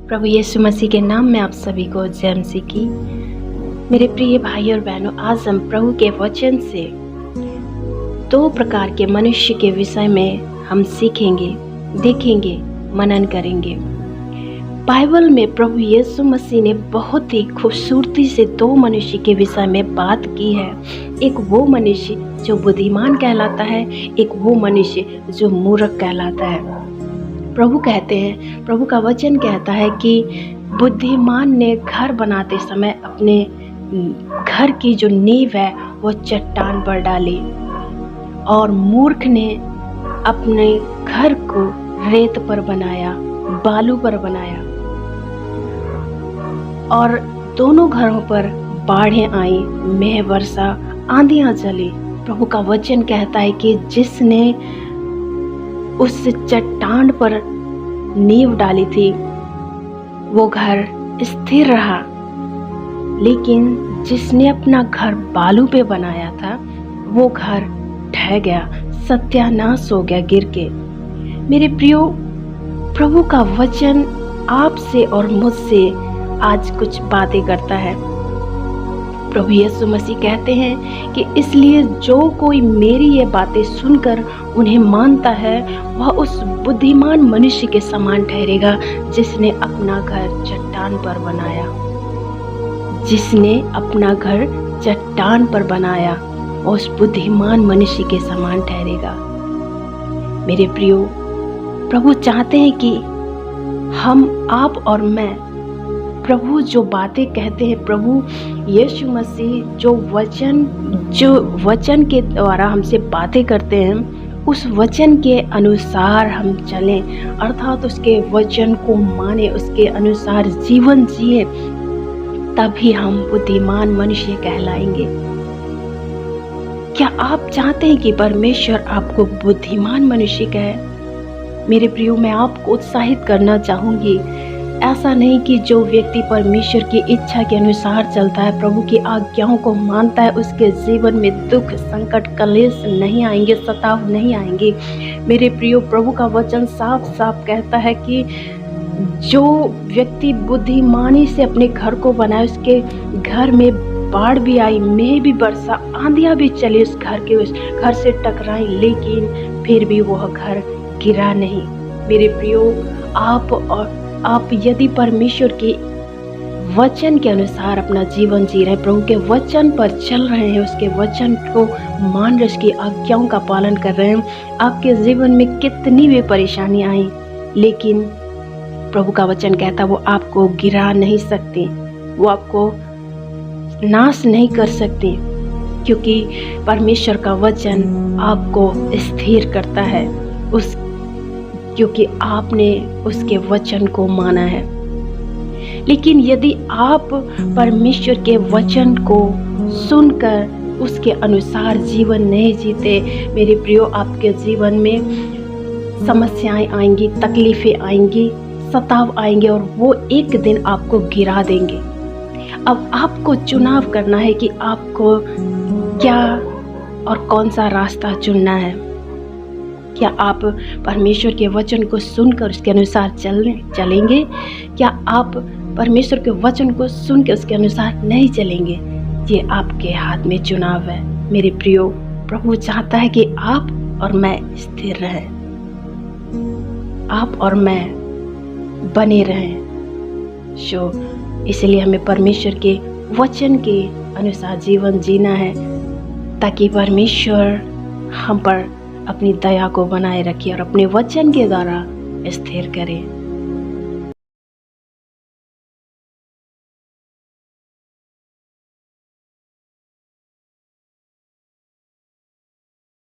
प्रभु यीशु मसीह के नाम में आप सभी को जय मसीह की। मेरे प्रिय भाई और बहनों, आज हम प्रभु के वचन से दो प्रकार के मनुष्य के विषय में हम सीखेंगे, देखेंगे, मनन करेंगे। बाइबल में प्रभु यीशु मसीह ने बहुत ही खूबसूरती से दो मनुष्य के विषय में बात की है। एक वो मनुष्य जो बुद्धिमान कहलाता है, एक वो मनुष्य जो मूर्ख कहलाता है। प्रभु कहते हैं, प्रभु का वचन कहता है कि बुद्धिमान ने घर बनाते समय अपने घर की जो नींव है वो चट्टान पर डाली और मूर्ख ने अपने घर को रेत पर बनाया, बालू पर बनाया और दोनों घरों पर बाढ़ें आई, मेह वर्षा, आंधियां चली। प्रभु का वचन कहता है कि जिसने उस चट्टान पर नींव डाली थी वो घर स्थिर रहा, लेकिन जिसने अपना घर बालू पे बनाया था वो घर ढह गया, सत्यानाश हो गया गिर के। मेरे प्रियो, प्रभु का वचन आपसे और मुझसे आज कुछ बातें करता है। प्रभु यीशु मसीह कहते हैं कि इसलिए जो कोई मेरी ये बातें सुनकर उन्हें मानता है वह उस बुद्धिमान मनुष्य के समान ठहरेगा जिसने अपना घर चट्टान पर बनाया। जिसने अपना घर चट्टान पर बनाया उस बुद्धिमान मनुष्य के समान ठहरेगा। मेरे प्रियो, प्रभु चाहते हैं कि हम, आप और मैं, प्रभु जो बातें कहते हैं, प्रभु यीशु मसीह जो वचन के द्वारा हमसे बातें करते हैं, उस वचन के अनुसार हम चलें, अर्थात उसके वचन को माने, उसके अनुसार जीवन जिए, तभी हम बुद्धिमान मनुष्य कहलाएंगे। क्या आप चाहते हैं कि परमेश्वर आपको बुद्धिमान मनुष्य कहे? मेरे प्रियो, मैं आपको उत्साहित करना चाहूंगी। ऐसा नहीं कि जो व्यक्ति परमेश्वर की इच्छा के अनुसार चलता है, प्रभु की आज्ञाओं को मानता है, उसके जीवन में दुख, संकट, कलेश नहीं आएंगे, सताव नहीं आएंगे। मेरे प्रियो, प्रभु का वचन साफ साफ कहता है कि जो व्यक्ति बुद्धिमानी से अपने घर को बनाए, उसके घर में बाढ़ भी आई, मेह भी बरसा, आंधियां भी चली, उस घर से टकराई, लेकिन फिर भी वह घर गिरा नहीं। मेरे प्रियो, आप यदि परमेश्वर के वचन के अनुसार अपना जीवन जी रहे हैं, प्रभु के वचन पर चल रहे हैं, उसके वचन को मान रहे, उसकी आज्ञाओं का पालन कर रहे हैं, आपके जीवन में कितनी भी परेशानी आई, लेकिन प्रभु का वचन कहता है वो आपको गिरा नहीं सकती, वो आपको नाश नहीं कर सकती, क्योंकि परमेश्वर का वचन आपको स्थिर करता है, क्योंकि आपने उसके वचन को माना है। लेकिन यदि आप परमेश्वर के वचन को सुनकर उसके अनुसार जीवन नहीं जीते, मेरे प्रियो, आपके जीवन में समस्याएं आएंगी, तकलीफें आएंगी, सताव आएंगे और वो एक दिन आपको गिरा देंगे। अब आपको चुनाव करना है कि आपको क्या और कौन सा रास्ता चुनना है। क्या आप परमेश्वर के वचन को सुनकर उसके अनुसार चलेंगे? क्या आप परमेश्वर के वचन को सुन के उसके अनुसार नहीं चलेंगे? ये आपके हाथ में चुनाव है। मेरे प्रियो, प्रभु चाहता है कि आप और मैं स्थिर रहें, आप और मैं बने रहें। इसलिए हमें परमेश्वर के वचन के अनुसार जीवन जीना है, ताकि परमेश्वर हम पर अपनी दया को बनाए रखे और अपने वचन के द्वारा स्थिर करे।